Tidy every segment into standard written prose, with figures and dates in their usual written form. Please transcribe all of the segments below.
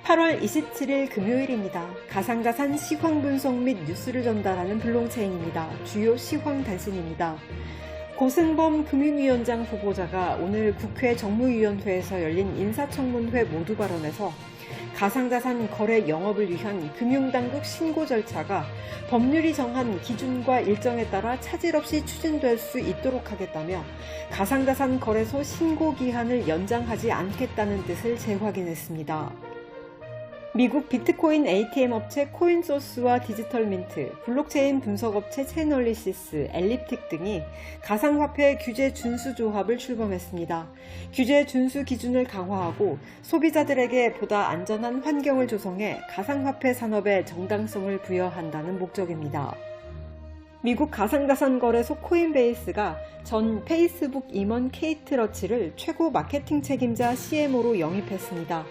8월 27일 금요일입니다. 가상자산 시황 분석 및 뉴스를 전달하는 블록체인입니다. 주요 시황 단신입니다. 고승범 금융위원장 후보자가 오늘 국회 정무위원회에서 열린 인사청문회 모두 발언에서 가상자산 거래 영업을 위한 금융당국 신고 절차가 법률이 정한 기준과 일정에 따라 차질 없이 추진될 수 있도록 하겠다며 가상자산 거래소 신고 기한을 연장하지 않겠다는 뜻을 재확인했습니다. 미국 비트코인 ATM 업체 코인소스와 디지털민트, 블록체인 분석업체 채널리시스, 엘립틱 등이 가상화폐 규제 준수 조합을 출범했습니다. 규제 준수 기준을 강화하고 소비자들에게 보다 안전한 환경을 조성해 가상화폐 산업에 정당성을 부여한다는 목적입니다. 미국 가상자산 거래소 코인베이스가 전 페이스북 임원 케이트 러치를 최고 마케팅 책임자 CMO로 영입했습니다.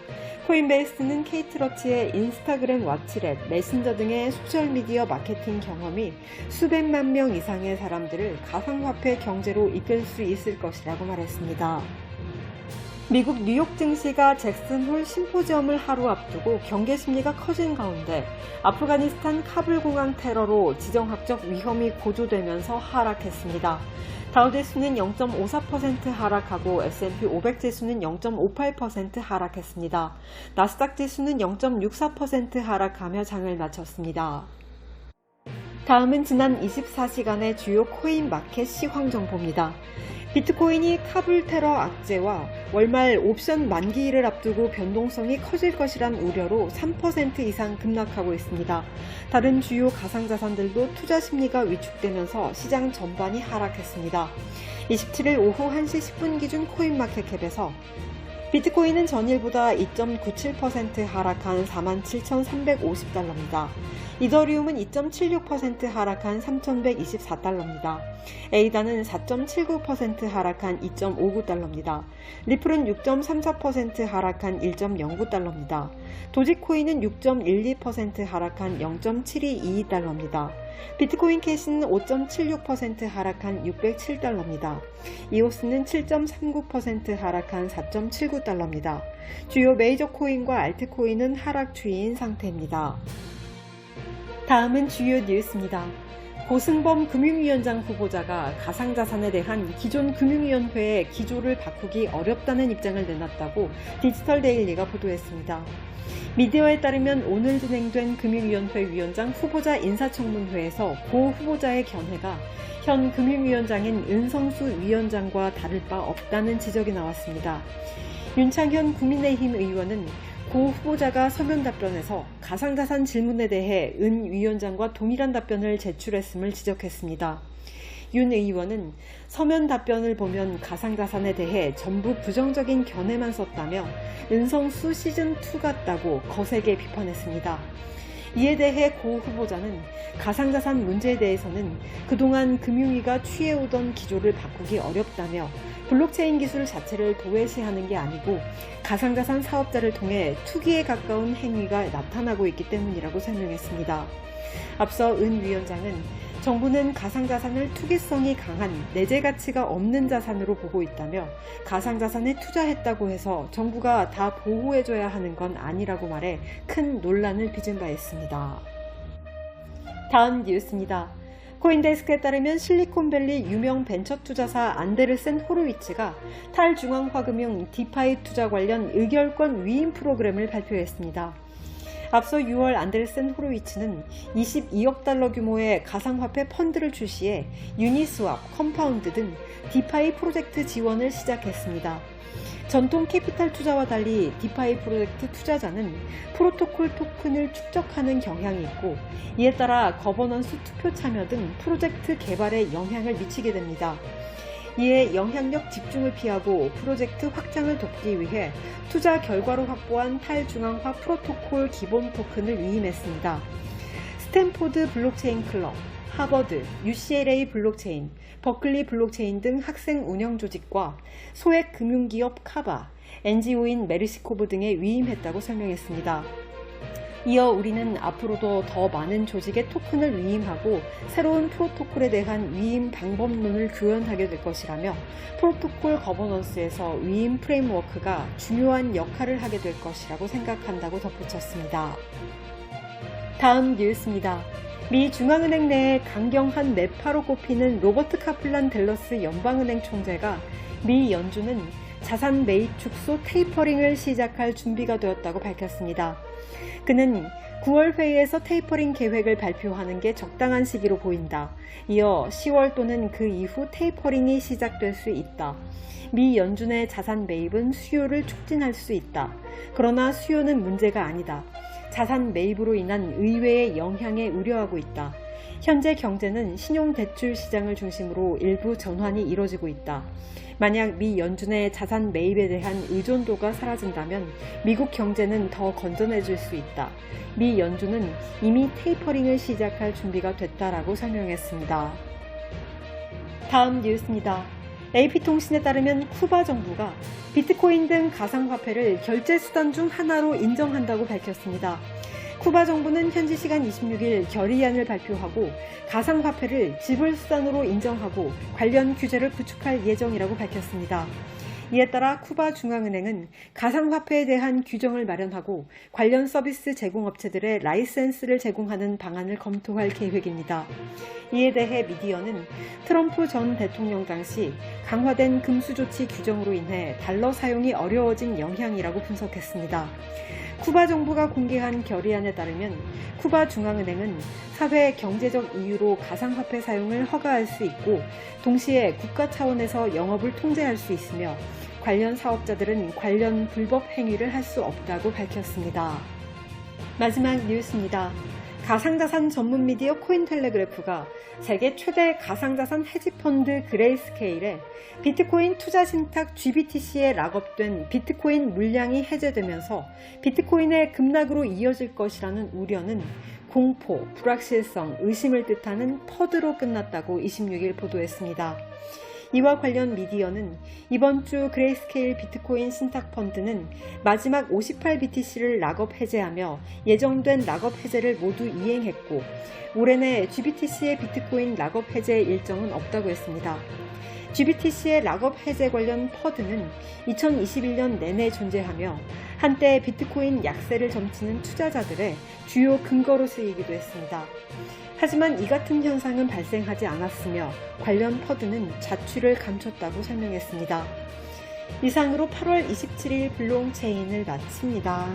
코인베이스는 케이트 러치의 인스타그램 워치렛, 메신저 등의 소셜미디어 마케팅 경험이 수백만 명 이상의 사람들을 가상화폐 경제로 이끌 수 있을 것이라고 말했습니다. 미국 뉴욕 증시가 잭슨홀 심포지엄을 하루 앞두고 경계 심리가 커진 가운데 아프가니스탄 카불 공항 테러로 지정학적 위험이 고조되면서 하락했습니다. 다우지수는 0.54% 하락하고 S&P 500 지수는 0.58% 하락했습니다. 나스닥 지수는 0.64% 하락하며 장을 마쳤습니다. 다음은 지난 24시간의 주요 코인 마켓 시황 정보입니다. 비트코인이 카불 테러 악재와 월말 옵션 만기일을 앞두고 변동성이 커질 것이란 우려로 3% 이상 급락하고 있습니다. 다른 주요 가상자산들도 투자 심리가 위축되면서 시장 전반이 하락했습니다. 27일 오후 1시 10분 기준 코인마켓캡에서 비트코인은 전일보다 2.97% 하락한 47,350달러입니다. 이더리움은 2.76% 하락한 3,124달러입니다. 에이다는 4.79% 하락한 2.59달러입니다. 리플은 6.34% 하락한 1.09달러입니다. 도지코인은 6.12% 하락한 0.7222달러입니다. 비트코인 캐시는 5.76% 하락한 607달러입니다. 이오스는 7.39% 하락한 4.79달러입니다. 주요 메이저 코인과 알트코인은 하락 추이인 상태입니다. 다음은 주요 뉴스입니다. 고승범 금융위원장 후보자가 가상자산에 대한 기존 금융위원회의 기조를 바꾸기 어렵다는 입장을 내놨다고 디지털데일리가 보도했습니다. 미디어에 따르면 오늘 진행된 금융위원회 위원장 후보자 인사청문회에서 고 후보자의 견해가 현 금융위원장인 은성수 위원장과 다를 바 없다는 지적이 나왔습니다. 윤창현 국민의힘 의원은 고 후보자가 서면 답변에서 가상자산 질문에 대해 은 위원장과 동일한 답변을 제출했음을 지적했습니다. 윤 의원은 서면 답변을 보면 가상자산에 대해 전부 부정적인 견해만 썼다며 은성수 시즌2 같다고 거세게 비판했습니다. 이에 대해 고 후보자는 가상자산 문제에 대해서는 그동안 금융위가 취해오던 기조를 바꾸기 어렵다며 블록체인 기술 자체를 도외시하는 게 아니고 가상자산 사업자를 통해 투기에 가까운 행위가 나타나고 있기 때문이라고 설명했습니다. 앞서 은 위원장은 정부는 가상자산을 투기성이 강한 내재 가치가 없는 자산으로 보고 있다며 가상자산에 투자했다고 해서 정부가 다 보호해줘야 하는 건 아니라고 말해 큰 논란을 빚은 바 있습니다. 다음 뉴스입니다. 코인데스크에 따르면 실리콘밸리 유명 벤처 투자사 안데르센 호로위츠가 탈중앙화금융 디파이 투자 관련 의결권 위임 프로그램을 발표했습니다. 앞서 6월 안데르센 호로위츠는 22억 달러 규모의 가상화폐 펀드를 출시해 유니스왑, 컴파운드 등 디파이 프로젝트 지원을 시작했습니다. 전통 캐피탈 투자와 달리 디파이 프로젝트 투자자는 프로토콜 토큰을 축적하는 경향이 있고 이에 따라 거버넌스 투표 참여 등 프로젝트 개발에 영향을 미치게 됩니다. 이에 영향력 집중을 피하고 프로젝트 확장을 돕기 위해 투자 결과로 확보한 탈중앙화 프로토콜 기본 토큰을 위임했습니다. 스탠포드 블록체인 클럽, 하버드, UCLA 블록체인, 버클리 블록체인 등 학생 운영 조직과 소액 금융기업 카바, NGO인 메르시코브 등에 위임했다고 설명했습니다. 이어 우리는 앞으로도 더 많은 조직의 토큰을 위임하고 새로운 프로토콜에 대한 위임 방법론을 구현하게 될 것이라며 프로토콜 거버넌스에서 위임 프레임워크가 중요한 역할을 하게 될 것이라고 생각한다고 덧붙였습니다. 다음 뉴스입니다. 미 중앙은행 내에 강경한 매파로 꼽히는 로버트 카플란 댈러스 연방은행 총재가 미 연준은 자산 매입 축소 테이퍼링을 시작할 준비가 되었다고 밝혔습니다. 그는 9월 회의에서 테이퍼링 계획을 발표하는 게 적당한 시기로 보인다. 이어 10월 또는 그 이후 테이퍼링이 시작될 수 있다. 미 연준의 자산 매입은 수요를 촉진할 수 있다. 그러나 수요는 문제가 아니다. 자산 매입으로 인한 의외의 영향에 우려하고 있다. 현재 경제는 신용대출 시장을 중심으로 일부 전환이 이뤄지고 있다. 만약 미 연준의 자산 매입에 대한 의존도가 사라진다면 미국 경제는 더 건전해질 수 있다. 미 연준은 이미 테이퍼링을 시작할 준비가 됐다라고 설명했습니다. 다음 뉴스입니다. AP통신에 따르면 쿠바 정부가 비트코인 등 가상화폐를 결제 수단 중 하나로 인정한다고 밝혔습니다. 쿠바 정부는 현지 시간 26일 결의안을 발표하고 가상화폐를 지불수단으로 인정하고 관련 규제를 구축할 예정이라고 밝혔습니다. 이에 따라 쿠바 중앙은행은 가상화폐에 대한 규정을 마련하고 관련 서비스 제공업체들의 라이센스를 제공하는 방안을 검토할 계획입니다. 이에 대해 미디어는 트럼프 전 대통령 당시 강화된 금수조치 규정으로 인해 달러 사용이 어려워진 영향이라고 분석했습니다. 쿠바 정부가 공개한 결의안에 따르면 쿠바 중앙은행은 사회 경제적 이유로 가상화폐 사용을 허가할 수 있고 동시에 국가 차원에서 영업을 통제할 수 있으며 관련 사업자들은 관련 불법 행위를 할 수 없다고 밝혔습니다. 마지막 뉴스입니다. 가상자산 전문 미디어 코인텔레그래프가 세계 최대 가상자산 헤지펀드 그레이스케일에 비트코인 투자 신탁 GBTC에 락업된 비트코인 물량이 해제되면서 비트코인의 급락으로 이어질 것이라는 우려는 공포, 불확실성, 의심을 뜻하는 퍼드로 끝났다고 26일 보도했습니다. 이와 관련 미디어는 이번 주 그레이스케일 비트코인 신탁펀드는 마지막 58BTC를 락업 해제하며 예정된 락업 해제를 모두 이행했고 올해 내 GBTC의 비트코인 락업 해제 일정은 없다고 했습니다. GBTC의 락업 해제 관련 퍼드는 2021년 내내 존재하며 한때 비트코인 약세를 점치는 투자자들의 주요 근거로 쓰이기도 했습니다. 하지만 이 같은 현상은 발생하지 않았으며 관련 퍼드는 자취를 감췄다고 설명했습니다. 이상으로 8월 27일 블록체인을 마칩니다.